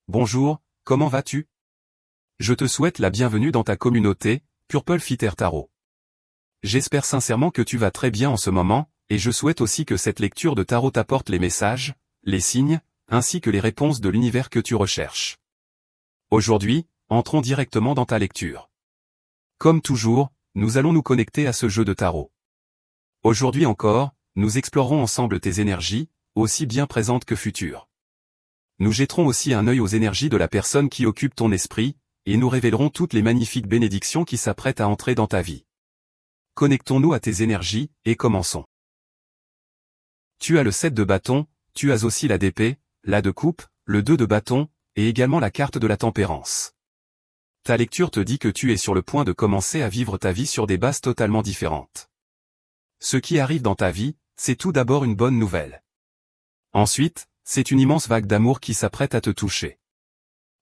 Bonjour, comment vas-tu? Je te souhaite la bienvenue dans ta communauté, Purple Fitter Tarot. J'espère sincèrement que tu vas très bien en ce moment, et je souhaite aussi que cette lecture de tarot t'apporte les messages, les signes, ainsi que les réponses de l'univers que tu recherches. Aujourd'hui, entrons directement dans ta lecture. Comme toujours, nous allons nous connecter à ce jeu de tarot. Aujourd'hui encore, nous explorerons ensemble tes énergies, aussi bien présentes que futures. Nous jetterons aussi un œil aux énergies de la personne qui occupe ton esprit, et nous révélerons toutes les magnifiques bénédictions qui s'apprêtent à entrer dans ta vie. Connectons-nous à tes énergies, et commençons. Tu as le 7 de bâton, tu as aussi la d'épée, la de coupe, le 2 de bâton, et également la carte de la tempérance. Ta lecture te dit que tu es sur le point de commencer à vivre ta vie sur des bases totalement différentes. Ce qui arrive dans ta vie, c'est tout d'abord une bonne nouvelle. Ensuite, c'est une immense vague d'amour qui s'apprête à te toucher.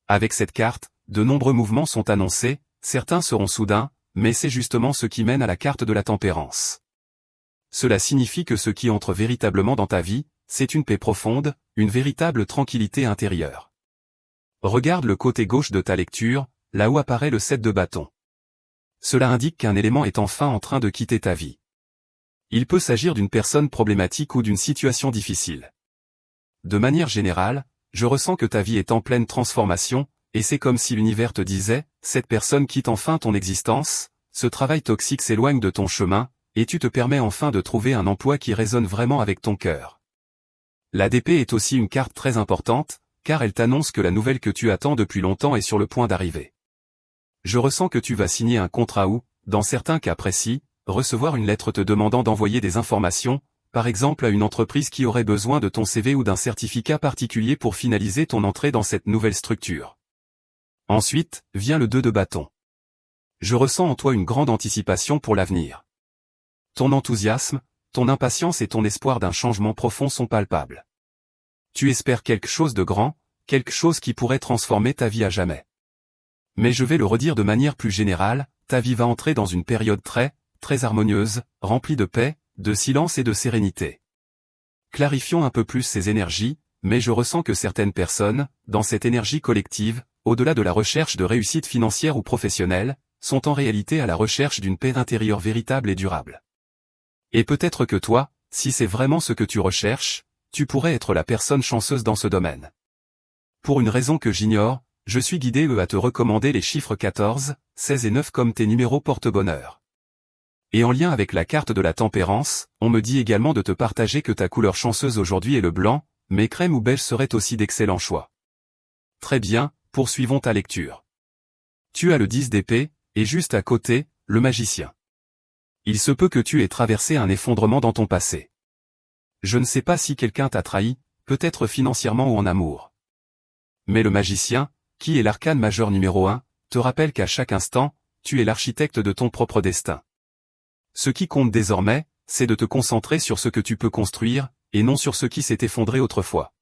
Avec cette carte, de nombreux mouvements sont annoncés, certains seront soudains, mais c'est justement ce qui mène à la carte de la tempérance. Cela signifie que ce qui entre véritablement dans ta vie, c'est une paix profonde, une véritable tranquillité intérieure. Regarde le côté gauche de ta lecture, là où apparaît le 7 de bâton. Cela indique qu'un élément est enfin en train de quitter ta vie. Il peut s'agir d'une personne problématique ou d'une situation difficile. De manière générale, je ressens que ta vie est en pleine transformation, et c'est comme si l'univers te disait, cette personne quitte enfin ton existence, ce travail toxique s'éloigne de ton chemin, et tu te permets enfin de trouver un emploi qui résonne vraiment avec ton cœur. La d'épée est aussi une carte très importante, car elle t'annonce que la nouvelle que tu attends depuis longtemps est sur le point d'arriver. Je ressens que tu vas signer un contrat ou, dans certains cas précis, recevoir une lettre te demandant d'envoyer des informations, par exemple à une entreprise qui aurait besoin de ton CV ou d'un certificat particulier pour finaliser ton entrée dans cette nouvelle structure. Ensuite, vient le 2 de bâton. Je ressens en toi une grande anticipation pour l'avenir. Ton enthousiasme, ton impatience et ton espoir d'un changement profond sont palpables. Tu espères quelque chose de grand, quelque chose qui pourrait transformer ta vie à jamais. Mais je vais le redire de manière plus générale, ta vie va entrer dans une période très harmonieuse, remplie de paix, de silence et de sérénité. Clarifions un peu plus ces énergies, mais je ressens que certaines personnes, dans cette énergie collective, au-delà de la recherche de réussite financière ou professionnelle, sont en réalité à la recherche d'une paix intérieure véritable et durable. Et peut-être que toi, si c'est vraiment ce que tu recherches, tu pourrais être la personne chanceuse dans ce domaine. Pour une raison que j'ignore, je suis guidé à te recommander les chiffres 14, 16 et 9 comme tes numéros porte-bonheur. Et en lien avec la carte de la tempérance, on me dit également de te partager que ta couleur chanceuse aujourd'hui est le blanc, mais crème ou beige seraient aussi d'excellents choix. Très bien, poursuivons ta lecture. Tu as le 10 d'épée, et juste à côté, le magicien. Il se peut que tu aies traversé un effondrement dans ton passé. Je ne sais pas si quelqu'un t'a trahi, peut-être financièrement ou en amour. Mais le magicien, qui est l'arcane majeur numéro 1, te rappelle qu'à chaque instant, tu es l'architecte de ton propre destin. Ce qui compte désormais, c'est de te concentrer sur ce que tu peux construire, et non sur ce qui s'est effondré autrefois.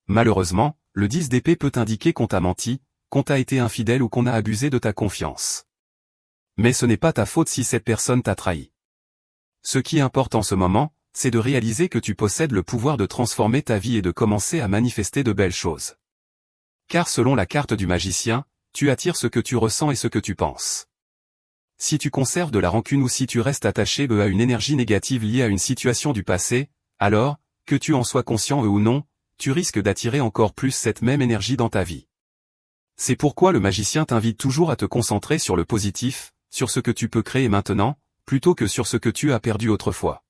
Malheureusement, le 10 d'épée peut indiquer qu'on t'a menti, qu'on t'a été infidèle ou qu'on a abusé de ta confiance. Mais ce n'est pas ta faute si cette personne t'a trahi. Ce qui importe en ce moment, c'est de réaliser que tu possèdes le pouvoir de transformer ta vie et de commencer à manifester de belles choses. Car selon la carte du magicien, tu attires ce que tu ressens et ce que tu penses. Si tu conserves de la rancune ou si tu restes attaché à une énergie négative liée à une situation du passé, alors, que tu en sois conscient ou non, tu risques d'attirer encore plus cette même énergie dans ta vie. C'est pourquoi le magicien t'invite toujours à te concentrer sur le positif, sur ce que tu peux créer maintenant, plutôt que sur ce que tu as perdu autrefois.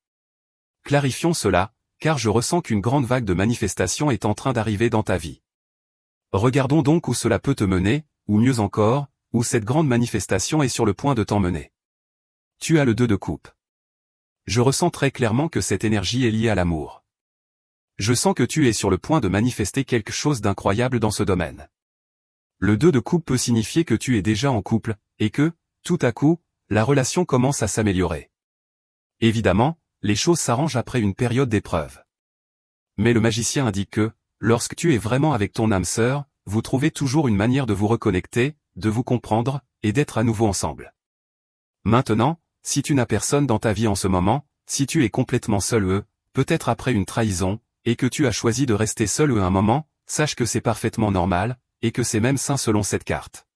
Clarifions cela, car je ressens qu'une grande vague de manifestations est en train d'arriver dans ta vie. Regardons donc où cela peut te mener, ou mieux encore, où cette grande manifestation est sur le point de t'emmener. Tu as le 2 de coupe. Je ressens très clairement que cette énergie est liée à l'amour. Je sens que tu es sur le point de manifester quelque chose d'incroyable dans ce domaine. Le 2 de coupe peut signifier que tu es déjà en couple, et que, tout à coup, la relation commence à s'améliorer. Évidemment, les choses s'arrangent après une période d'épreuve. Mais le magicien indique que, lorsque tu es vraiment avec ton âme sœur, vous trouvez toujours une manière de vous reconnecter, de vous comprendre, et d'être à nouveau ensemble. Maintenant, si tu n'as personne dans ta vie en ce moment, si tu es complètement seul peut-être après une trahison, et que tu as choisi de rester seul un moment, sache que c'est parfaitement normal, et que c'est même sain selon cette carte.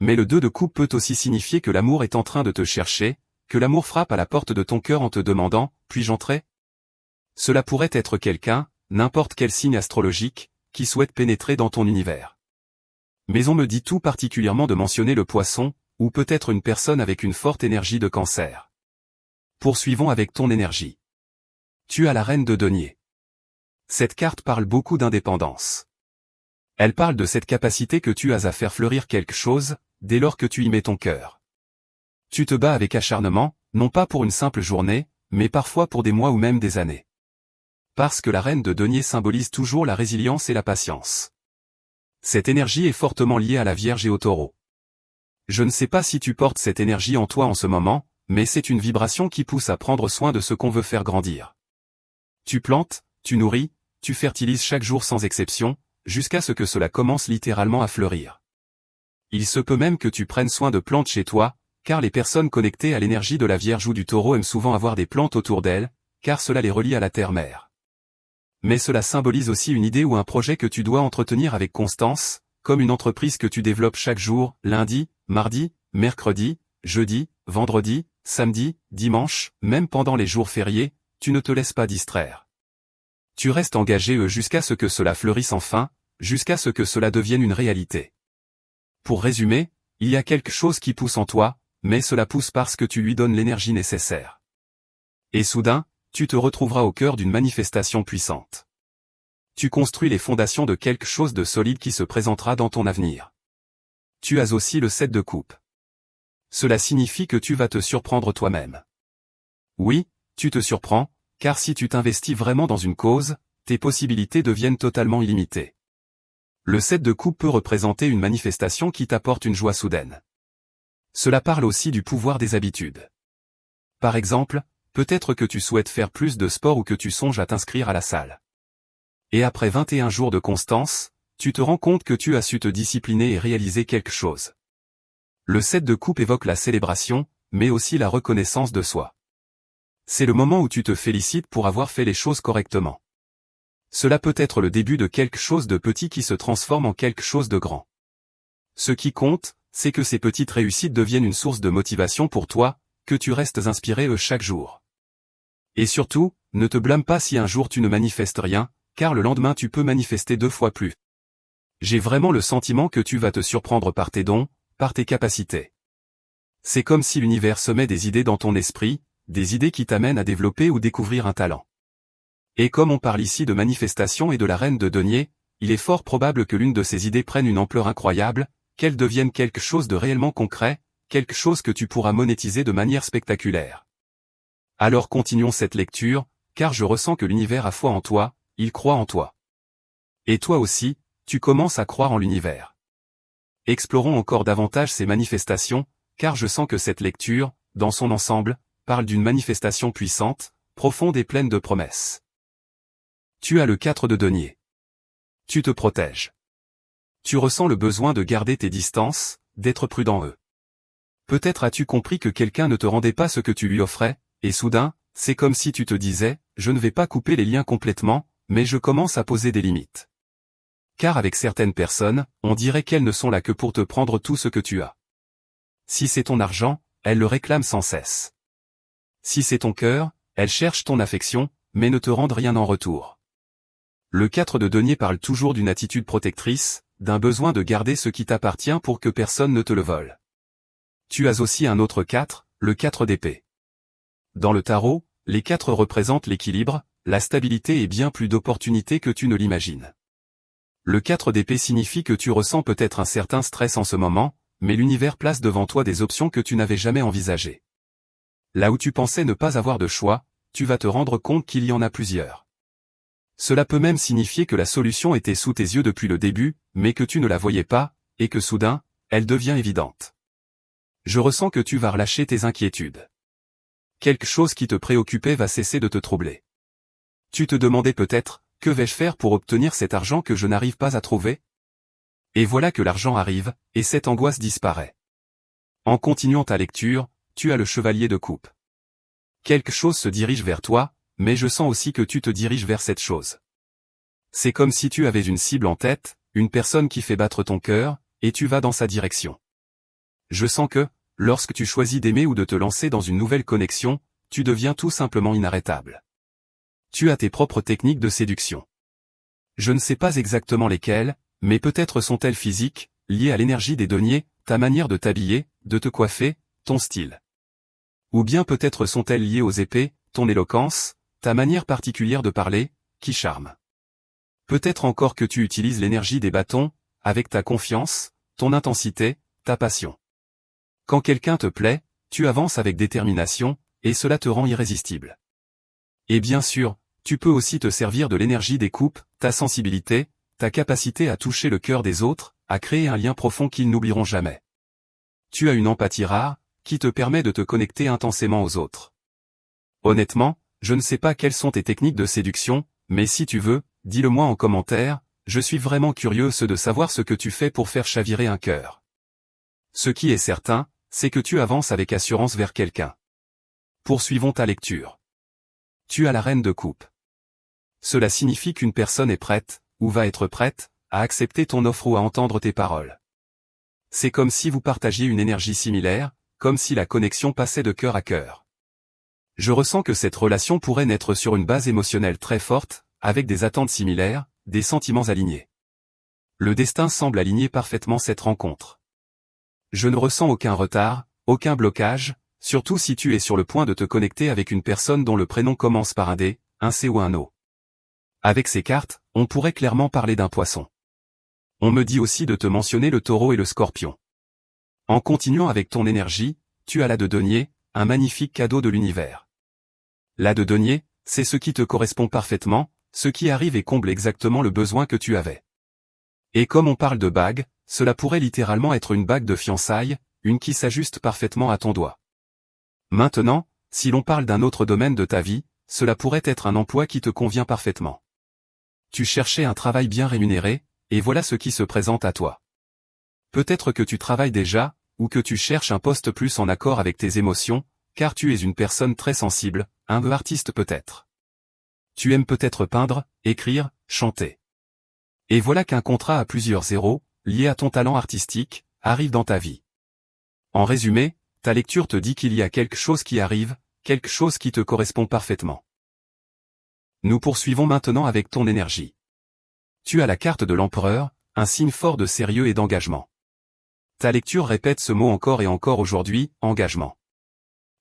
Mais le 2 de coupe peut aussi signifier que l'amour est en train de te chercher, que l'amour frappe à la porte de ton cœur en te demandant « puis-je entrer ?» Cela pourrait être quelqu'un, n'importe quel signe astrologique, qui souhaite pénétrer dans ton univers. Mais on me dit tout particulièrement de mentionner le poisson, ou peut-être une personne avec une forte énergie de cancer. Poursuivons avec ton énergie. Tu as la reine de denier. Cette carte parle beaucoup d'indépendance. Elle parle de cette capacité que tu as à faire fleurir quelque chose, dès lors que tu y mets ton cœur. Tu te bats avec acharnement, non pas pour une simple journée, mais parfois pour des mois ou même des années. Parce que la reine de denier symbolise toujours la résilience et la patience. Cette énergie est fortement liée à la Vierge et au Taureau. Je ne sais pas si tu portes cette énergie en toi en ce moment, mais c'est une vibration qui pousse à prendre soin de ce qu'on veut faire grandir. Tu plantes, tu nourris, tu fertilises chaque jour sans exception, jusqu'à ce que cela commence littéralement à fleurir. Il se peut même que tu prennes soin de plantes chez toi, car les personnes connectées à l'énergie de la Vierge ou du Taureau aiment souvent avoir des plantes autour d'elles, car cela les relie à la terre-mère. Mais cela symbolise aussi une idée ou un projet que tu dois entretenir avec constance, comme une entreprise que tu développes chaque jour, lundi, mardi, mercredi, jeudi, vendredi, samedi, dimanche, même pendant les jours fériés, tu ne te laisses pas distraire. Tu restes engagé jusqu'à ce que cela fleurisse enfin, jusqu'à ce que cela devienne une réalité. Pour résumer, il y a quelque chose qui pousse en toi, mais cela pousse parce que tu lui donnes l'énergie nécessaire. Et soudain, tu te retrouveras au cœur d'une manifestation puissante. Tu construis les fondations de quelque chose de solide qui se présentera dans ton avenir. Tu as aussi le 7 de coupe. Cela signifie que tu vas te surprendre toi-même. Oui, tu te surprends, car si tu t'investis vraiment dans une cause, tes possibilités deviennent totalement illimitées. Le 7 de coupe peut représenter une manifestation qui t'apporte une joie soudaine. Cela parle aussi du pouvoir des habitudes. Par exemple, peut-être que tu souhaites faire plus de sport ou que tu songes à t'inscrire à la salle. Et après 21 jours de constance, tu te rends compte que tu as su te discipliner et réaliser quelque chose. Le 7 de coupe évoque la célébration, mais aussi la reconnaissance de soi. C'est le moment où tu te félicites pour avoir fait les choses correctement. Cela peut être le début de quelque chose de petit qui se transforme en quelque chose de grand. Ce qui compte, c'est que ces petites réussites deviennent une source de motivation pour toi, que tu restes inspiré chaque jour. Et surtout, ne te blâme pas si un jour tu ne manifestes rien, car le lendemain tu peux manifester 2 fois plus. J'ai vraiment le sentiment que tu vas te surprendre par tes dons, par tes capacités. C'est comme si l'univers semait des idées dans ton esprit, des idées qui t'amènent à développer ou découvrir un talent. Et comme on parle ici de manifestation et de la reine de denier, il est fort probable que l'une de ces idées prenne une ampleur incroyable, qu'elle devienne quelque chose de réellement concret, quelque chose que tu pourras monétiser de manière spectaculaire. Alors continuons cette lecture, car je ressens que l'univers a foi en toi, il croit en toi. Et toi aussi, tu commences à croire en l'univers. Explorons encore davantage ces manifestations, car je sens que cette lecture, dans son ensemble, parle d'une manifestation puissante, profonde et pleine de promesses. Tu as le 4 de denier. Tu te protèges. Tu ressens le besoin de garder tes distances, d'être prudent. Peut-être as-tu compris que quelqu'un ne te rendait pas ce que tu lui offrais, et soudain, c'est comme si tu te disais, je ne vais pas couper les liens complètement, mais je commence à poser des limites. Car avec certaines personnes, on dirait qu'elles ne sont là que pour te prendre tout ce que tu as. Si c'est ton argent, elles le réclament sans cesse. Si c'est ton cœur, elles cherchent ton affection, mais ne te rendent rien en retour. Le 4 de denier parle toujours d'une attitude protectrice, d'un besoin de garder ce qui t'appartient pour que personne ne te le vole. Tu as aussi un autre 4, le 4 d'épée. Dans le tarot, les 4 représentent l'équilibre, la stabilité et bien plus d'opportunités que tu ne l'imagines. Le 4 d'épée signifie que tu ressens peut-être un certain stress en ce moment, mais l'univers place devant toi des options que tu n'avais jamais envisagées. Là où tu pensais ne pas avoir de choix, tu vas te rendre compte qu'il y en a plusieurs. Cela peut même signifier que la solution était sous tes yeux depuis le début, mais que tu ne la voyais pas, et que soudain, elle devient évidente. Je ressens que tu vas relâcher tes inquiétudes. Quelque chose qui te préoccupait va cesser de te troubler. Tu te demandais peut-être, que vais-je faire pour obtenir cet argent que je n'arrive pas à trouver? Et voilà que l'argent arrive, et cette angoisse disparaît. En continuant ta lecture, tu as le chevalier de coupe. Quelque chose se dirige vers toi, mais je sens aussi que tu te diriges vers cette chose. C'est comme si tu avais une cible en tête, une personne qui fait battre ton cœur, et tu vas dans sa direction. Je sens que, lorsque tu choisis d'aimer ou de te lancer dans une nouvelle connexion, tu deviens tout simplement inarrêtable. Tu as tes propres techniques de séduction. Je ne sais pas exactement lesquelles, mais peut-être sont-elles physiques, liées à l'énergie des deniers, ta manière de t'habiller, de te coiffer, ton style. Ou bien peut-être sont-elles liées aux épées, ton éloquence, ta manière particulière de parler, qui charme. Peut-être encore que tu utilises l'énergie des bâtons, avec ta confiance, ton intensité, ta passion. Quand quelqu'un te plaît, tu avances avec détermination, et cela te rend irrésistible. Et bien sûr, tu peux aussi te servir de l'énergie des coupes, ta sensibilité, ta capacité à toucher le cœur des autres, à créer un lien profond qu'ils n'oublieront jamais. Tu as une empathie rare, qui te permet de te connecter intensément aux autres. Honnêtement, je ne sais pas quelles sont tes techniques de séduction, mais si tu veux, dis-le-moi en commentaire, je suis vraiment curieux de savoir ce que tu fais pour faire chavirer un cœur. Ce qui est certain, c'est que tu avances avec assurance vers quelqu'un. Poursuivons ta lecture. Tu as la reine de coupe. Cela signifie qu'une personne est prête, ou va être prête, à accepter ton offre ou à entendre tes paroles. C'est comme si vous partagiez une énergie similaire, comme si la connexion passait de cœur à cœur. Je ressens que cette relation pourrait naître sur une base émotionnelle très forte, avec des attentes similaires, des sentiments alignés. Le destin semble aligner parfaitement cette rencontre. Je ne ressens aucun retard, aucun blocage, surtout si tu es sur le point de te connecter avec une personne dont le prénom commence par un D, un C ou un O. Avec ces cartes, on pourrait clairement parler d'un poisson. On me dit aussi de te mentionner le taureau et le scorpion. En continuant avec ton énergie, tu as la de denier, un magnifique cadeau de l'univers. La de denier, c'est ce qui te correspond parfaitement, ce qui arrive et comble exactement le besoin que tu avais. Et comme on parle de bague, cela pourrait littéralement être une bague de fiançailles, une qui s'ajuste parfaitement à ton doigt. Maintenant, si l'on parle d'un autre domaine de ta vie, cela pourrait être un emploi qui te convient parfaitement. Tu cherchais un travail bien rémunéré, et voilà ce qui se présente à toi. Peut-être que tu travailles déjà, ou que tu cherches un poste plus en accord avec tes émotions, car tu es une personne très sensible, un artiste peut-être. Tu aimes peut-être peindre, écrire, chanter. Et voilà qu'un contrat à plusieurs zéros, lié à ton talent artistique, arrive dans ta vie. En résumé, ta lecture te dit qu'il y a quelque chose qui arrive, quelque chose qui te correspond parfaitement. Nous poursuivons maintenant avec ton énergie. Tu as la carte de l'empereur, un signe fort de sérieux et d'engagement. Ta lecture répète ce mot encore et encore aujourd'hui, engagement.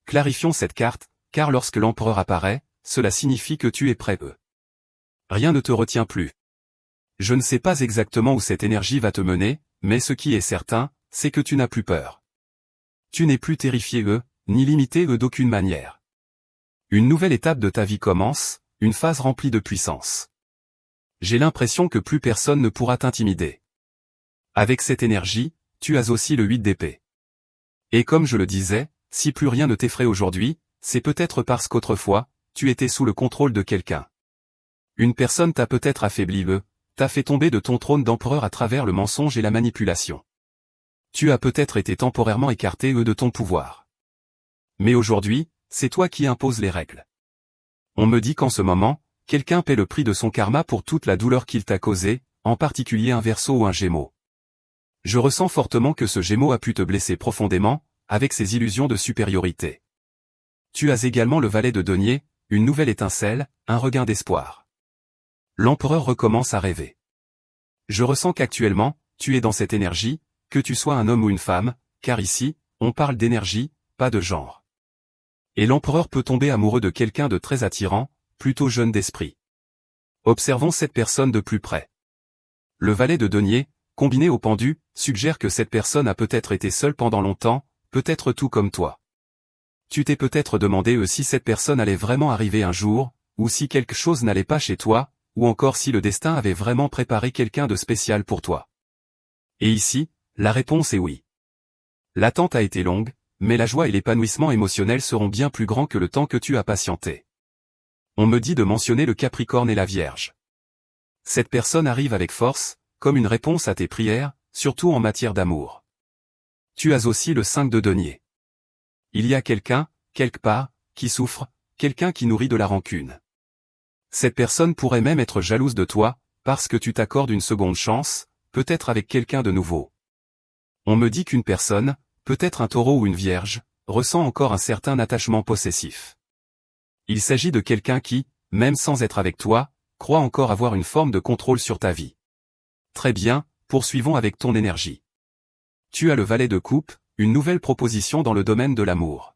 Clarifions cette carte, car lorsque l'empereur apparaît, cela signifie que tu es prêt. Rien ne te retient plus. Je ne sais pas exactement où cette énergie va te mener, mais ce qui est certain, c'est que tu n'as plus peur. Tu n'es plus terrifié ni limité d'aucune manière. Une nouvelle étape de ta vie commence, une phase remplie de puissance. J'ai l'impression que plus personne ne pourra t'intimider. Avec cette énergie, tu as aussi le 8 d'épée. Et comme je le disais, si plus rien ne t'effraie aujourd'hui, c'est peut-être parce qu'autrefois, tu étais sous le contrôle de quelqu'un. Une personne t'a peut-être affaibli t'a fait tomber de ton trône d'empereur à travers le mensonge et la manipulation. Tu as peut-être été temporairement écarté de ton pouvoir. Mais aujourd'hui, c'est toi qui imposes les règles. On me dit qu'en ce moment, quelqu'un paie le prix de son karma pour toute la douleur qu'il t'a causée, en particulier un Verseau ou un Gémeaux. Je ressens fortement que ce Gémeaux a pu te blesser profondément, avec ses illusions de supériorité. Tu as également le Valet de denier, une nouvelle étincelle, un regain d'espoir. L'empereur recommence à rêver. Je ressens qu'actuellement, tu es dans cette énergie, que tu sois un homme ou une femme, car ici, on parle d'énergie, pas de genre. Et l'empereur peut tomber amoureux de quelqu'un de très attirant, plutôt jeune d'esprit. Observons cette personne de plus près. Le Valet de denier, combiné au pendu, suggère que cette personne a peut-être été seule pendant longtemps, peut-être tout comme toi. Tu t'es peut-être demandé si cette personne allait vraiment arriver un jour, ou si quelque chose n'allait pas chez toi, ou encore si le destin avait vraiment préparé quelqu'un de spécial pour toi. Et ici, la réponse est oui. L'attente a été longue, mais la joie et l'épanouissement émotionnel seront bien plus grands que le temps que tu as patienté. On me dit de mentionner le Capricorne et la Vierge. Cette personne arrive avec force, comme une réponse à tes prières, surtout en matière d'amour. Tu as aussi le 5 de denier. Il y a quelqu'un, quelque part, qui souffre, quelqu'un qui nourrit de la rancune. Cette personne pourrait même être jalouse de toi, parce que tu t'accordes une seconde chance, peut-être avec quelqu'un de nouveau. On me dit qu'une personne, peut-être un taureau ou une vierge, ressent encore un certain attachement possessif. Il s'agit de quelqu'un qui, même sans être avec toi, croit encore avoir une forme de contrôle sur ta vie. Très bien, poursuivons avec ton énergie. Tu as le valet de coupe, une nouvelle proposition dans le domaine de l'amour.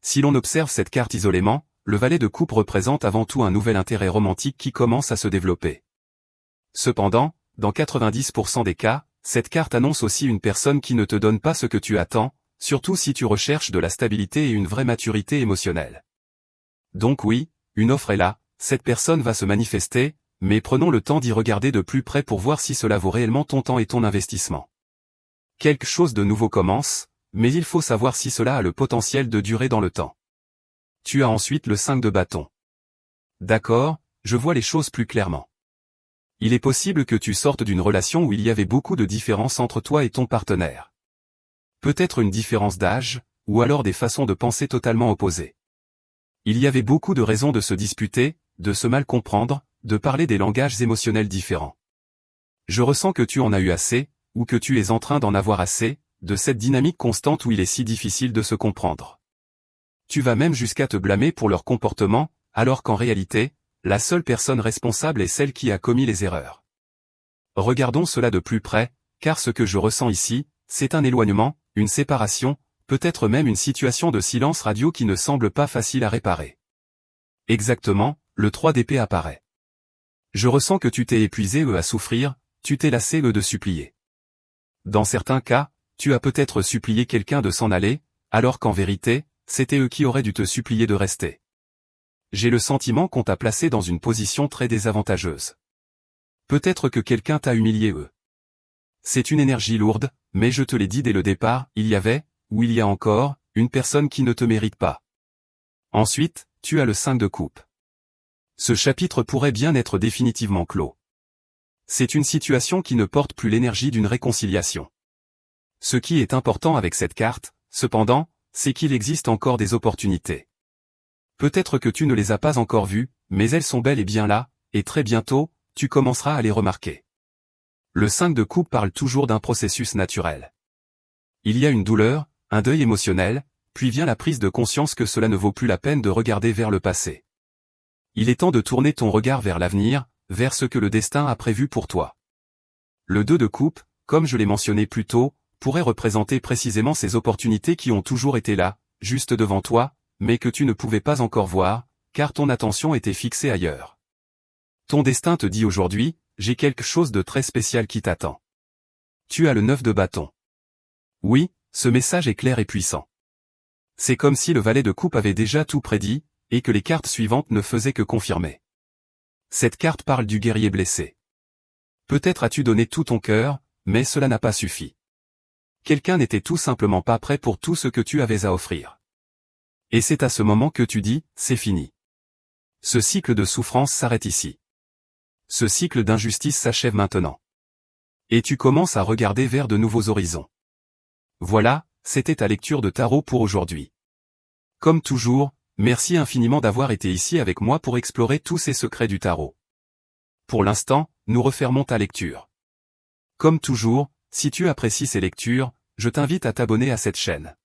Si l'on observe cette carte isolément, le valet de coupe représente avant tout un nouvel intérêt romantique qui commence à se développer. Cependant, dans 90% des cas, cette carte annonce aussi une personne qui ne te donne pas ce que tu attends, surtout si tu recherches de la stabilité et une vraie maturité émotionnelle. Donc oui, une offre est là, cette personne va se manifester, mais prenons le temps d'y regarder de plus près pour voir si cela vaut réellement ton temps et ton investissement. Quelque chose de nouveau commence, mais il faut savoir si cela a le potentiel de durer dans le temps. Tu as ensuite le 5 de bâton. D'accord, je vois les choses plus clairement. Il est possible que tu sortes d'une relation où il y avait beaucoup de différences entre toi et ton partenaire. Peut-être une différence d'âge, ou alors des façons de penser totalement opposées. Il y avait beaucoup de raisons de se disputer, de se mal comprendre, de parler des langages émotionnels différents. Je ressens que tu en as eu assez, ou que tu es en train d'en avoir assez, de cette dynamique constante où il est si difficile de se comprendre. Tu vas même jusqu'à te blâmer pour leur comportement, alors qu'en réalité, la seule personne responsable est celle qui a commis les erreurs. Regardons cela de plus près, car ce que je ressens ici, c'est un éloignement, une séparation, peut-être même une situation de silence radio qui ne semble pas facile à réparer. Exactement, le 3 d'épée apparaît. Je ressens que tu t'es épuisé à souffrir, tu t'es lassé de supplier. Dans certains cas, tu as peut-être supplié quelqu'un de s'en aller, alors qu'en vérité, c'était eux qui auraient dû te supplier de rester. J'ai le sentiment qu'on t'a placé dans une position très désavantageuse. Peut-être que quelqu'un t'a humilié C'est une énergie lourde, mais je te l'ai dit dès le départ, il y avait, ou il y a encore, une personne qui ne te mérite pas. Ensuite, tu as le 5 de coupe. Ce chapitre pourrait bien être définitivement clos. C'est une situation qui ne porte plus l'énergie d'une réconciliation. Ce qui est important avec cette carte, cependant, c'est qu'il existe encore des opportunités. Peut-être que tu ne les as pas encore vues, mais elles sont bel et bien là, et très bientôt, tu commenceras à les remarquer. Le 5 de coupe parle toujours d'un processus naturel. Il y a une douleur, un deuil émotionnel, puis vient la prise de conscience que cela ne vaut plus la peine de regarder vers le passé. Il est temps de tourner ton regard vers l'avenir, vers ce que le destin a prévu pour toi. Le 2 de coupe, comme je l'ai mentionné plus tôt, pourrait représenter précisément ces opportunités qui ont toujours été là, juste devant toi, mais que tu ne pouvais pas encore voir, car ton attention était fixée ailleurs. Ton destin te dit aujourd'hui, j'ai quelque chose de très spécial qui t'attend. Tu as le 9 de bâton. Oui, ce message est clair et puissant. C'est comme si le valet de coupe avait déjà tout prédit, et que les cartes suivantes ne faisaient que confirmer. Cette carte parle du guerrier blessé. Peut-être as-tu donné tout ton cœur, mais cela n'a pas suffi. Quelqu'un n'était tout simplement pas prêt pour tout ce que tu avais à offrir. Et c'est à ce moment que tu dis, c'est fini. Ce cycle de souffrance s'arrête ici. Ce cycle d'injustice s'achève maintenant. Et tu commences à regarder vers de nouveaux horizons. Voilà, c'était ta lecture de tarot pour aujourd'hui. Comme toujours, merci infiniment d'avoir été ici avec moi pour explorer tous ces secrets du tarot. Pour l'instant, nous refermons ta lecture. Comme toujours, si tu apprécies ces lectures, je t'invite à t'abonner à cette chaîne.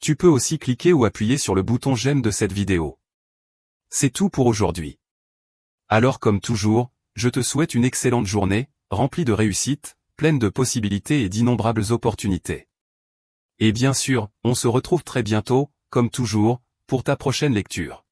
Tu peux aussi cliquer ou appuyer sur le bouton j'aime de cette vidéo. C'est tout pour aujourd'hui. Alors comme toujours, je te souhaite une excellente journée, remplie de réussite, pleine de possibilités et d'innombrables opportunités. Et bien sûr, on se retrouve très bientôt, comme toujours, pour ta prochaine lecture.